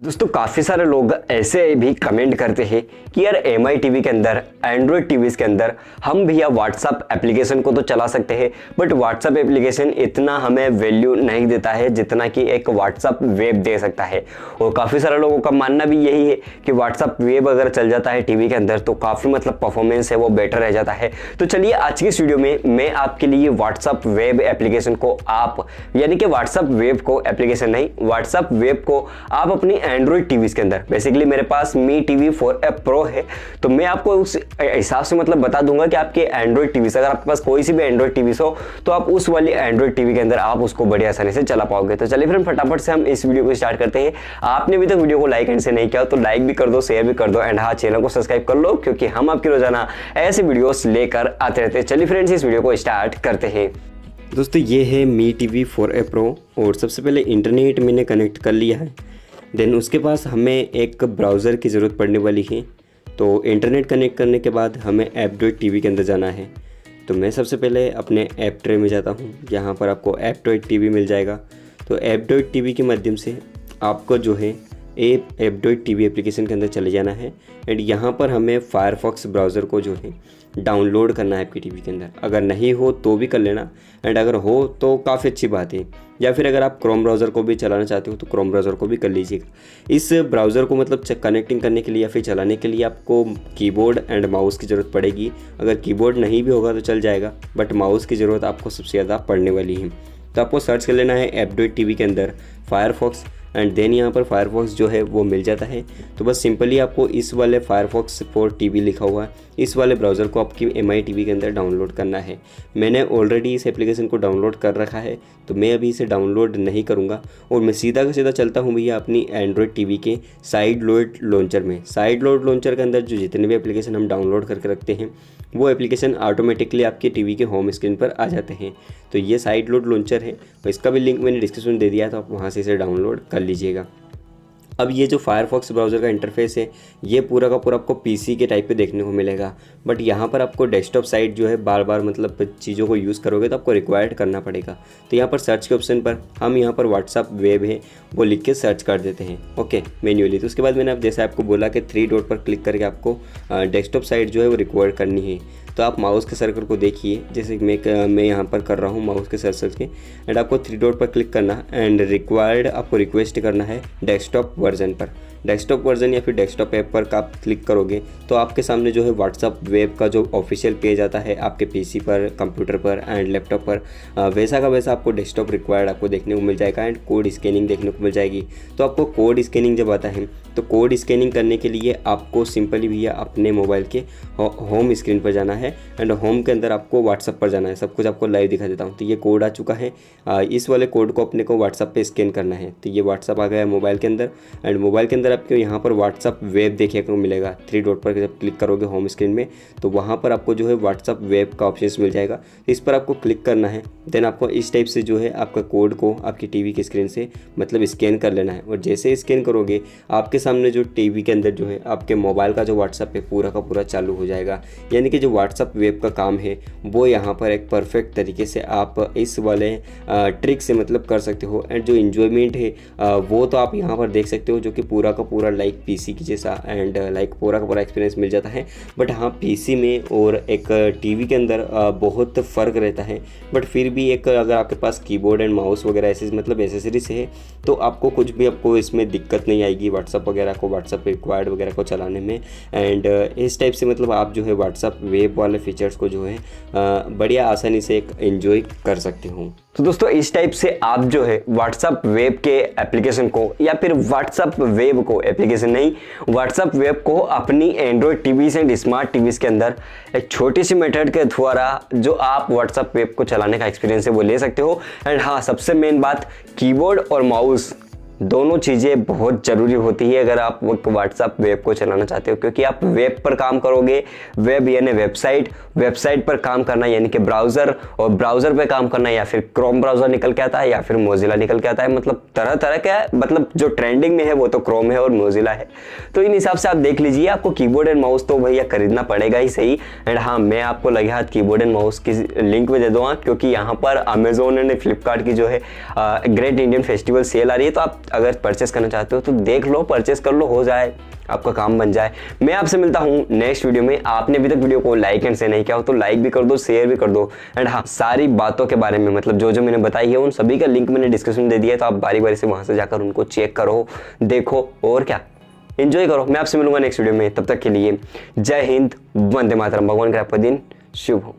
दोस्तों काफ़ी सारे लोग ऐसे भी कमेंट करते हैं कि यार एमआई टीवी के अंदर, एंड्रॉयड टीवीज़ के अंदर हम भैया व्हाट्सअप एप्लीकेशन को तो चला सकते हैं, बट व्हाट्सअप एप्लीकेशन इतना हमें वैल्यू नहीं देता है जितना कि एक व्हाट्सअप वेब दे सकता है। और काफ़ी सारे लोगों का मानना भी यही है कि व्हाट्सअप वेब अगर चल जाता है टीवी के अंदर तो काफ़ी परफॉर्मेंस है वो बेटर रह जाता है। तो चलिए आज की इस वीडियो में मैं आपके लिए व्हाट्सअप वेब एप्लीकेशन को आप यानी कि व्हाट्सअप वेब को एप्लीकेशन नहीं, व्हाट्सअप वेब को आप अपनी एंड्रॉयड टीवीज के अंदर, बेसिकली मेरे पास मी टीवी 4a प्रो है, तो मैं आपको उस हिसाब से बता दूंगा कि आपके एंड्रॉयड टीवी से, अगर आपके पास कोई सी भी एंड्रॉयड टीवी हो तो आप उस वाली एंड्रॉयड टीवी के अंदर आप उसको बड़ी आसानी से चला पाओगे। तो चलिए फिर फटाफट से हम इस वीडियो को स्टार्ट करते हैं। आपने अभी तक वीडियो को लाइक एंड से नहीं किया तो लाइक भी कर दो, शेयर भी कर दो एंड हाँ चैनल को सब्सक्राइब कर लो, क्योंकि हम आपकी रोजाना ऐसे वीडियोस लेकर आते रहते हैं। चलिए फ्रेंड्स इस वीडियो को स्टार्ट करते हैं। दोस्तों ये है मी टीवी 4a प्रो और सबसे पहले इंटरनेट मैंने कनेक्ट कर लिया है। देन उसके पास हमें एक ब्राउज़र की ज़रूरत पड़ने वाली है। तो इंटरनेट कनेक्ट करने के बाद हमें एप्पडॉट टीवी के अंदर जाना है। तो मैं सबसे पहले अपने ऐप ट्रे में जाता हूँ, यहाँ पर आपको एप्पडॉट टीवी मिल जाएगा। तो एप्पडॉट टीवी के माध्यम से आपको जो है एप्पडॉट टीवी एप्लीकेशन के अंदर चले जाना है एंड यहाँ पर हमें फायरफॉक्स ब्राउज़र को जो है डाउनलोड करना है आपकी टीवी के अंदर। अगर नहीं हो तो भी कर लेना एंड अगर हो तो काफ़ी अच्छी बात है, या फिर अगर आप क्रोम ब्राउज़र को भी चलाना चाहते हो तो क्रोम ब्राउज़र को भी कर लीजिएगा। इस ब्राउज़र को कनेक्टिंग करने के लिए या फिर चलाने के लिए आपको कीबोर्ड एंड माउस की ज़रूरत पड़ेगी। अगर कीबोर्ड नहीं भी होगा तो चल जाएगा, बट माउस की ज़रूरत आपको सबसे ज़्यादा पड़ने वाली है। तो आपको सर्च कर लेना है एप्पडॉट टीवी के अंदर फायरफॉक्स एंड देन यहाँ पर फायरफॉक्स जो है वो मिल जाता है। तो बस सिंपली आपको इस वाले फायरफॉक्स फॉर टीवी लिखा हुआ है, इस वाले ब्राउज़र को आपकी एमआई टीवी के अंदर डाउनलोड करना है। मैंने ऑलरेडी इस एप्लीकेशन को डाउनलोड कर रखा है तो मैं अभी इसे डाउनलोड नहीं करूँगा और मैं सीधा का सीधा चलता हूँ भैया अपनी एंड्रॉयड टीवी के साइडलोड लॉन्चर में। साइडलोड लॉन्चर के अंदर जो जितने भी एप्लीकेशन हम डाउनलोड करके रखते हैं वो एप्लीकेशन ऑटोमेटिकली आपके टीवी के होम स्क्रीन पर आ जाते हैं। तो ये साइडलोड लॉन्चर है और इसका भी लिंक मैंने डिस्क्रिप्शन में दे दिया, तो आप वहाँ से इसे डाउनलोड कर लीजिएगा। अब ये जो फायरफॉक्स ब्राउज़र का इंटरफेस है ये पूरा का पूरा आपको पीसी के टाइप पे देखने को मिलेगा, बट यहाँ पर आपको डेस्कटॉप साइट जो है बार बार चीज़ों को यूज़ करोगे तो आपको रिक्वायर्ड करना पड़ेगा। तो यहाँ पर सर्च के ऑप्शन पर हम यहाँ पर व्हाट्सअप वेब है वो लिख के सर्च कर देते हैं, ओके मैन्युअली। तो उसके बाद मैंने जैसे आपको बोला कि 3 डॉट पर क्लिक करके आपको डेस्कटॉप साइट जो है वो रिक्वायर्ड करनी है। तो आप माउस के सर्कल को देखिए, जैसे मैं यहाँ पर कर रहा हूँ माउस के सर्कल के, एंड आपको 3 डॉट पर क्लिक करना एंड रिक्वायर्ड आपको रिक्वेस्ट करना है डेस्कटॉप वर्जन पर। डेस्कटॉप वर्जन या फिर डेस्कटॉप ऐप पर आप क्लिक करोगे तो आपके सामने जो है व्हाट्सअप वेब का जो ऑफिशियल पेज आता है आपके पीसी पर, कंप्यूटर पर एंड लैपटॉप पर, वैसा का वैसा आपको डेस्कटॉप रिक्वायर्ड आपको देखने को मिल जाएगा एंड कोड स्कैनिंग देखने को मिल जाएगी। तो आपको कोड स्कैनिंग जब आता है तो कोड स्कैनिंग करने के लिए आपको सिंपली भैया अपने मोबाइल के होम स्क्रीन पर जाना है एंड होम के अंदर आपको व्हाट्सअप पर जाना है। सब कुछ आपको लाइव दिखा देता हूँ। तो ये कोड आ चुका है, इस वाले कोड को अपने को व्हाट्सअप पे स्कैन करना है। तो ये व्हाट्सअप आ गया है मोबाइल के अंदर एंड मोबाइल के अंदर आपको यहाँ पर व्हाट्सअप वेब देखने को मिलेगा। 3 डॉट पर जब क्लिक करोगे होम स्क्रीन में तो वहाँ पर आपको जो है व्हाट्सअप वेब का ऑप्शन मिल जाएगा। इस पर आपको क्लिक करना है, देन आपको इस टाइप से जो है आपका कोड को आपकी टीवी की स्क्रीन से स्कैन कर लेना है। और जैसे स्कैन करोगे आपके सामने जो टीवी के अंदर जो है आपके मोबाइल का जो व्हाट्सअप है पूरा का पूरा चालू हो जाएगा। यानी कि जो व्हाट्सअप वेब का काम है वो यहाँ पर एक परफेक्ट तरीके से आप इस वाले ट्रिक से कर सकते हो एंड जो इन्जॉयमेंट है वो तो आप यहाँ पर देख सकते हो, जो कि पूरा का पूरा लाइक पीसी की जैसा एंड पूरा का पूरा एक्सपीरियंस मिल जाता है। बट हाँ पीसी में और एक टीवी के अंदर बहुत फ़र्क रहता है, बट फिर भी एक अगर आपके पास कीबोर्ड एंड माउस वगैरह ऐसे एसेसरीज है तो आपको कुछ भी आपको इसमें दिक्कत नहीं आएगी व्हाट्सअप वगैरह को, व्हाट्सअप रिक्वायर्ड वगैरह को चलाने में। एंड इस टाइप से आप जो है व्हाट्सअप वेब वाले फीचर्स को जो है बढ़िया आसानी से एक एंजॉय कर सकते हो। तो दोस्तों इस टाइप से आप जो है व्हाट्सअप वेब के एप्लीकेशन को या फिर व्हाट्सअप वेब को एप्लीकेशन नहीं, व्हाट्सअप वेब को अपनी Android TVs and smart TVs के अंदर एक छोटी सी मेथड के द्वारा जो आप व्हाट्सअप वेब को चलाने का एक्सपीरियंस है वो ले सकते हो। एंड हाँ सबसे मेन बात, कीबोर्ड और माउस दोनों चीज़ें बहुत ज़रूरी होती है अगर आप व्हाट्सअप वेब को चलाना चाहते हो, क्योंकि आप वेब पर काम करोगे। वेब यानी वेबसाइट पर काम करना यानी कि ब्राउज़र, और ब्राउज़र पे काम करना या फिर क्रोम ब्राउज़र निकल के आता है या फिर मोजिला निकल के आता है। तरह तरह का जो ट्रेंडिंग में है वो तो क्रोम है और मोजिला है। तो इन हिसाब से आप देख लीजिए, आपको कीबोर्ड एंड माउस तो भैया खरीदना पड़ेगा ही सही। एंड हाँ मैं आपको लगे हाथ कीबोर्ड एंड माउस की लिंक में दे दूँगा, क्योंकि यहाँ पर अमेजोन एंड फ्लिपकार्ट की जो है ग्रेट इंडियन फेस्टिवल सेल आ रही है, तो आप अगर परचेस करना चाहते हो तो देख लो, परचेस कर लो, हो जाए, आपका काम बन जाए। मैं आपसे मिलता हूँ नेक्स्ट वीडियो में। आपने अभी तक वीडियो को लाइक एंड शेयर नहीं किया हो तो लाइक भी कर दो, शेयर भी कर दो। एंड हाँ, सारी बातों के बारे में मतलब जो जो मैंने बताई है उन सभी का लिंक मैंने डिस्क्रिप्शन में दे दिया है, तो आप बारी बारी से वहां से जाकर उनको चेक करो, देखो और क्या, एंजॉय करो। मैं आपसे मिलूंगा नेक्स्ट वीडियो में, तब तक के लिए जय हिंद, वंदे मातरम। भगवान का आपका दिन शुभ हो।